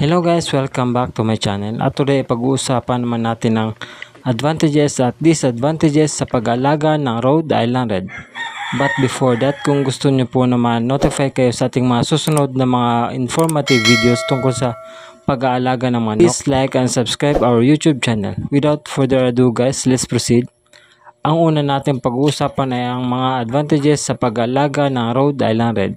Hello guys, welcome back to my channel. At today pag-uusapan naman natin ang advantages at disadvantages sa pag-aalaga ng Rhode Island Red. But before that, kung gusto niyo po naman notify kayo sa ating mga susunod na mga informative videos tungkol sa pag-aalaga ng manok, please like and subscribe our YouTube channel. Without further ado guys, let's proceed. Ang una natin pag-uusapan ay ang mga advantages sa pag-aalaga ng Rhode Island Red.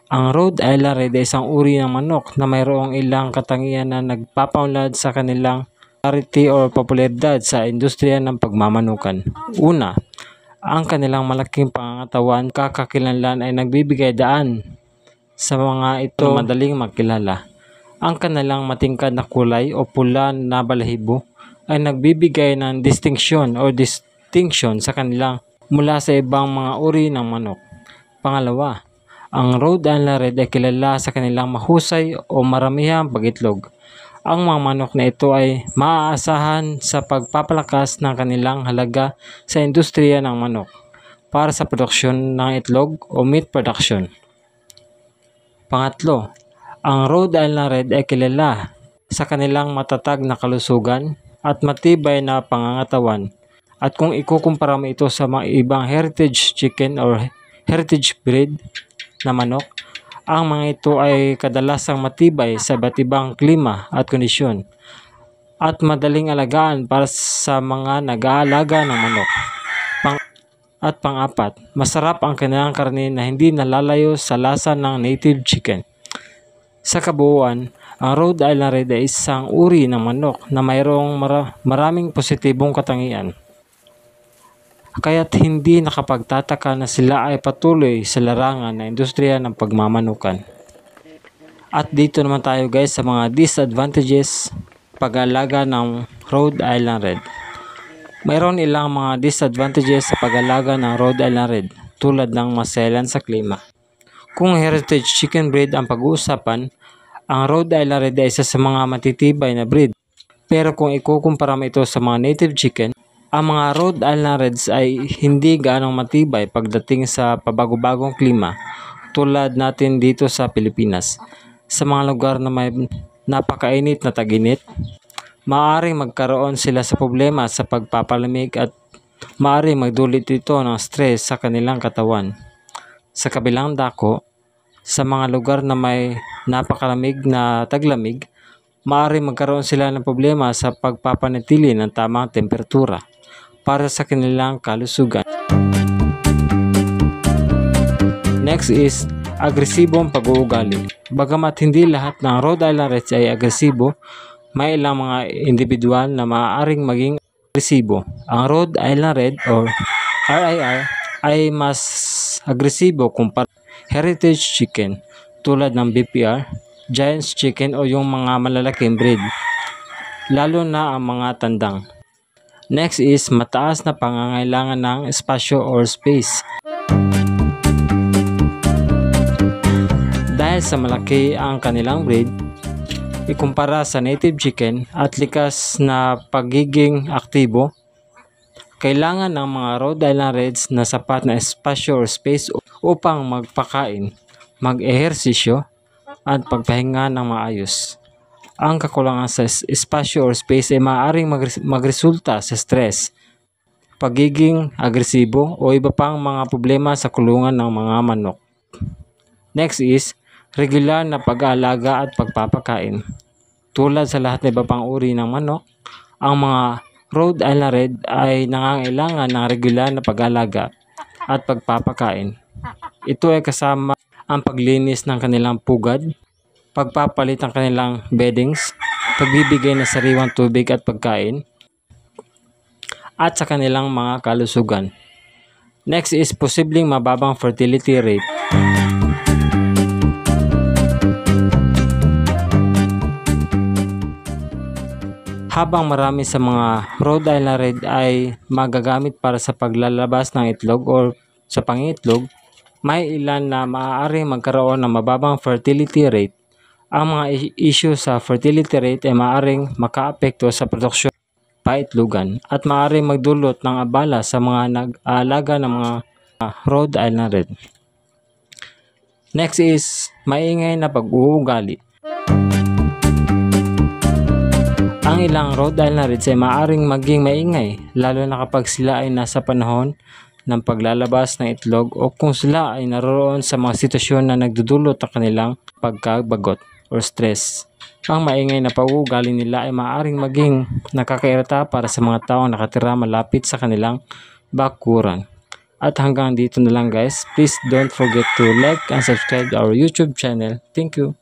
Ang Rhode Island Red ay isang uri ng manok na mayroong ilang katangian na nagpapaunlad sa kanilang popularity o popularidad sa industriya ng pagmamanukan. Una, ang kanilang malaking pangangatawan kakakilanlan ay nagbibigay daan sa mga ito madaling makilala. Ang kanilang matingkad na kulay o pula na balahibo ay nagbibigay ng distinction sa kanilang mula sa ibang mga uri ng manok. Pangalawa, ang Rhode Island Red ay kilala sa kanilang mahusay o maramihang pag-itlog. Ang mga manok na ito ay maaasahan sa pagpapalakas ng kanilang halaga sa industriya ng manok para sa produksyon ng itlog o meat production. Pangatlo, ang Rhode Island Red ay kilala sa kanilang matatag na kalusugan at matibay na pangangatawan. At kung ikukumpara mo ito sa mga ibang heritage chicken or heritage breed na manok, ang mga ito ay kadalasang matibay sa iba't ibang klima at kondisyon at madaling alagaan para sa mga nag-aalaga ng manok. Pang-apat, masarap ang kanilang karne na hindi nalalayo sa lasa ng native chicken. Sa kabuuan, ang Rhode Island Red ay isang uri ng manok na mayroong maraming positibong katangian. Kaya't hindi nakapagtataka na sila ay patuloy sa larangan na industriya ng pagmamanukan. At dito naman tayo guys sa mga disadvantages pag-aalaga ng Rhode Island Red. Mayroon ilang mga disadvantages sa pag-aalaga ng Rhode Island Red tulad ng maselan sa klima. Kung heritage chicken breed ang pag-uusapan, ang Rhode Island Red ay isa sa mga matitibay na breed. Pero kung ikukumpara mo ito sa mga native chicken, ang mga Rhode Island Reds ay hindi gaanong matibay pagdating sa pabago-bagong klima tulad natin dito sa Pilipinas. Sa mga lugar na may napakainit na tag-init, maaaring magkaroon sila sa problema sa pagpapalamig at maaaring magdulot ito ng stress sa kanilang katawan. Sa kabilang dako, sa mga lugar na may napakalamig na taglamig, maaaring magkaroon sila ng problema sa pagpapanatili ng tamang temperatura para sa kanilang kalusugan. Next is agresibong pag-uugali. Bagamat hindi lahat ng Rhode Island Reds ay agresibo, may ilang mga individual na maaaring maging agresibo. Ang Rhode Island Red or RIR ay mas agresibo kumpara heritage chicken tulad ng BPR, Giants chicken o yung mga malalaking breed, lalo na ang mga tandang. Next is mataas na pangangailangan ng espasyo or space. Dahil sa malaki ang kanilang breed, ikumpara sa native chicken at likas na pagiging aktibo, kailangan ng mga Rhode Island Reds na sapat na espasyo or space upang magpakain, mag-ehersisyo at pagpahinga ng maayos. Ang kakulangan sa espasyo or space ay maaaring magresulta sa stress, pagiging agresibo o iba pang mga problema sa kulungan ng mga manok. Next is regular na pag-aalaga at pagpapakain. Tulad sa lahat ng iba pang uri ng manok, ang mga Rhode Island Red ay nangangailangan ng regular na pag-aalaga at pagpapakain. Ito ay kasama ang paglinis ng kanilang pugad, pagpapalit ng kanilang beddings, pagbibigay ng sariwang tubig at pagkain, at sa kanilang mga kalusugan. Next is posibleng mababang fertility rate. Habang marami sa mga Rhode Island Red ay magagamit para sa paglalabas ng itlog o sa pangitlog, may ilan na maaaring magkaroon ng mababang fertility rate. Ang mga issue sa fertility rate ay maaaring makaapekto sa produksyon paitlogan at maaaring magdulot ng abala sa mga nag-aalaga ng mga Rhode Island Red. Next is maingay na pag-uugali. Ang ilang Rhode Island Reds ay maaaring maging maingay, lalo na kapag sila ay nasa panahon ng paglalabas ng itlog o kung sila ay naroon sa mga sitwasyon na nagdudulot ng kanilang pagkabagot or stress. Ang maingay na pag-uugali nila ay maaaring maging nakakairita para sa mga taong nakatira malapit sa kanilang bakuran. At hanggang dito na lang guys. Please don't forget to like and subscribe our YouTube channel. Thank you.